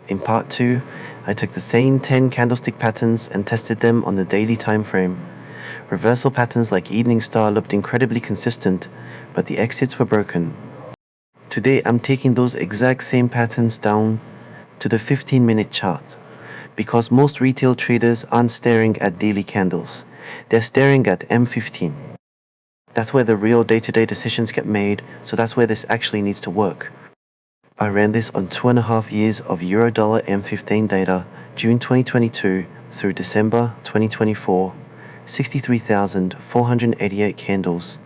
In part 2, I took the same 10 candlestick patterns and tested them on the daily time frame. Reversal patterns like Evening Star looked incredibly consistent, but the exits were broken. Today I'm taking those exact same patterns down to the 15-minute chart, because most retail traders aren't staring at daily candles. They're staring at M15. That's where the real day-to-day decisions get made, so that's where this actually needs to work. I ran this on 2.5 years of Euro-Dollar M15 data, June 2022 through December 2024, 63,488 candles.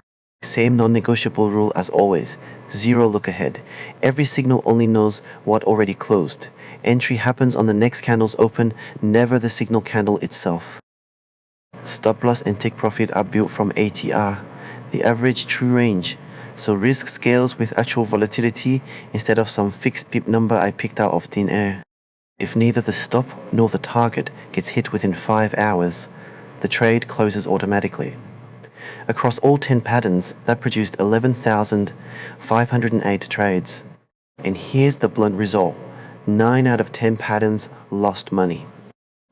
Same non-negotiable rule as always, zero look ahead. Every signal only knows what already closed. Entry happens on the next candle's open, never the signal candle itself. Stop loss and take profit are built from ATR, the average true range, so risk scales with actual volatility instead of some fixed pip number I picked out of thin air. If neither the stop nor the target gets hit within 5 hours, the trade closes automatically. Across all 10 patterns, that produced 11,508 trades. And here's the blunt result. 9 out of 10 patterns lost money.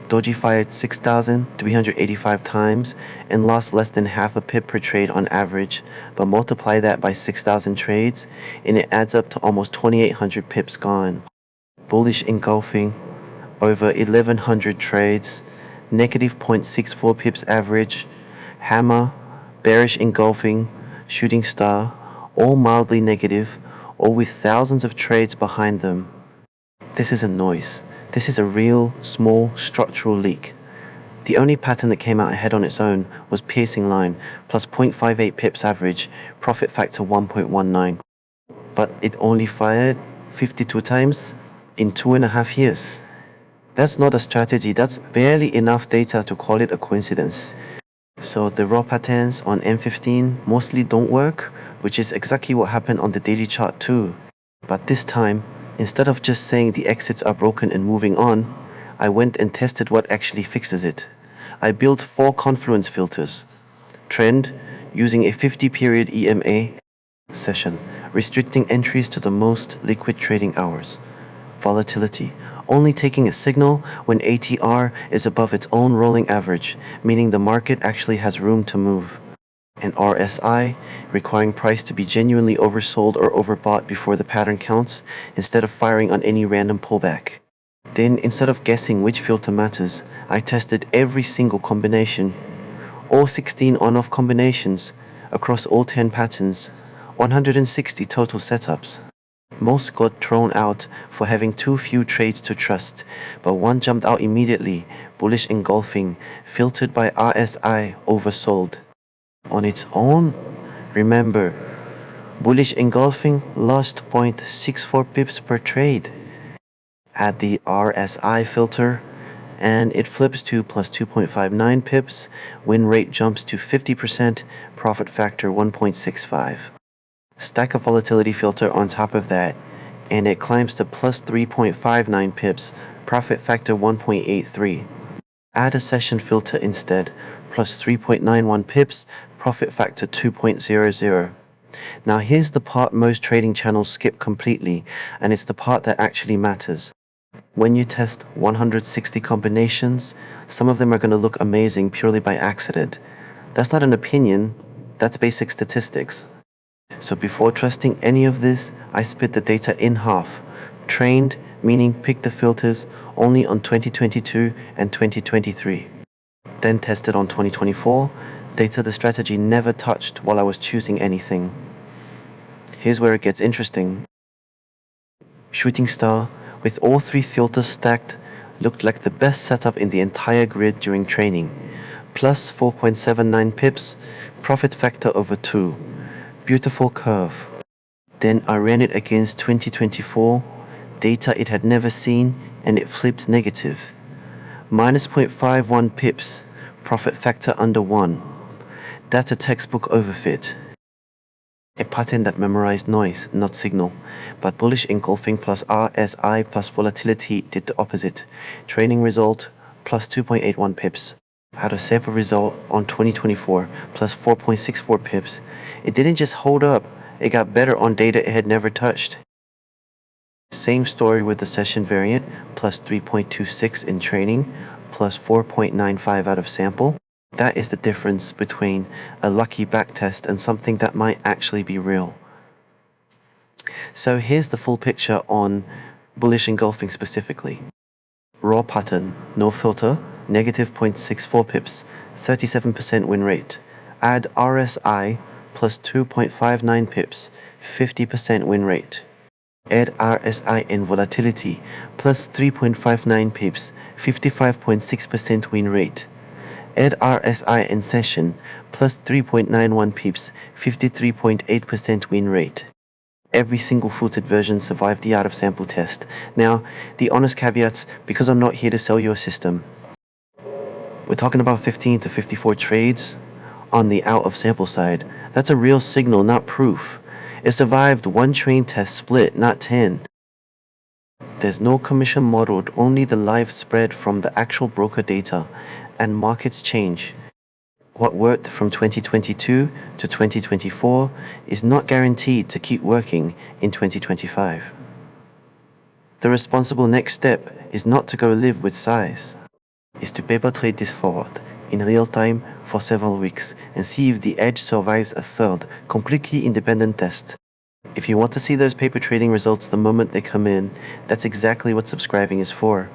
Doji fired 6,385 times and lost less than half a pip per trade on average, but multiply that by 6,000 trades and it adds up to almost 2,800 pips gone. Bullish Engulfing, over 1,100 trades, negative 0.64 pips average. Hammer, Bearish Engulfing, Shooting Star, all mildly negative, all with thousands of trades behind them. This isn't noise. This is a real, small, structural leak. The only pattern that came out ahead on its own was Piercing Line, plus 0.58 pips average, profit factor 1.19. But it only fired 52 times in 2.5 years. That's not a strategy, that's barely enough data to call it a coincidence. So the raw patterns on M15 mostly don't work, which is exactly what happened on the daily chart too. But this time, instead of just saying the exits are broken and moving on, I went and tested what actually fixes it. I built 4 confluence filters. Trend, using a 50-period EMA session, restricting entries to the most liquid trading hours. Volatility, only taking a signal when ATR is above its own rolling average, meaning the market actually has room to move. And RSI, requiring price to be genuinely oversold or overbought before the pattern counts, instead of firing on any random pullback. Then, instead of guessing which filter matters, I tested every single combination. All 16 on-off combinations, across all 10 patterns, 160 total setups. Most got thrown out for having too few trades to trust, but one jumped out immediately, Bullish Engulfing, filtered by RSI, oversold. On its own, remember, Bullish Engulfing lost 0.64 pips per trade. Add the RSI filter, and it flips to plus 2.59 pips, win rate jumps to 50%, profit factor 1.65. Stack a volatility filter on top of that, and it climbs to plus 3.59 pips, profit factor 1.83. Add a session filter instead, plus 3.91 pips, profit factor 2.00. Now here's the part most trading channels skip completely, and it's the part that actually matters. When you test 160 combinations, some of them are going to look amazing purely by accident. That's not an opinion, that's basic statistics. So before trusting any of this, I split the data in half. Trained, meaning pick the filters only on 2022 and 2023. Then tested on 2024, data the strategy never touched while I was choosing anything. Here's where it gets interesting. Shooting Star, with all 3 filters stacked, looked like the best setup in the entire grid during training. Plus 4.79 pips, profit factor over 2. Beautiful curve. Then I ran it against 2024, data it had never seen, and it flipped negative. Minus 0.51 pips, profit factor under 1. That's a textbook overfit. A pattern that memorized noise, not signal. But Bullish Engulfing plus RSI plus volatility did the opposite. Training result, plus 2.81 pips. Had a sample result on 2024, plus 4.64 pips. It didn't just hold up, it got better on data it had never touched. Same story with the session variant, plus 3.26 in training, plus 4.95 out of sample. That is the difference between a lucky backtest and something that might actually be real. So here's the full picture on bullish engulfing specifically. Raw pattern, no filter, negative 0.64 pips, 37% win rate. Add RSI plus 2.59 pips, 50% win rate. Add RSI in volatility plus 3.59 pips, 55.6% win rate. Add RSI in session plus 3.91 pips, 53.8% win rate. Every single filtered version survived the out of sample test. Now, the honest caveats, because I'm not here to sell you a system. We're talking about 15 to 54 trades on the out of sample side. That's a real signal, not proof. It survived one train test split, not 10. There's no commission modeled, only the live spread from the actual broker data, and markets change. What worked from 2022 to 2024 is not guaranteed to keep working in 2025. The responsible next step is not to go live with size, is to paper trade this forward in real time for several weeks and see if the edge survives a third, completely independent test. If you want to see those paper trading results the moment they come in, that's exactly what subscribing is for.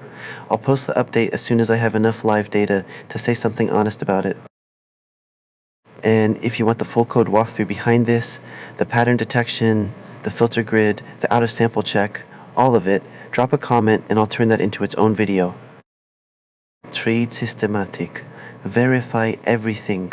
I'll post the update as soon as I have enough live data to say something honest about it. And if you want the full code walkthrough behind this, the pattern detection, the filter grid, the out of sample check, all of it, drop a comment and I'll turn that into its own video. Trade systematic. Verify everything.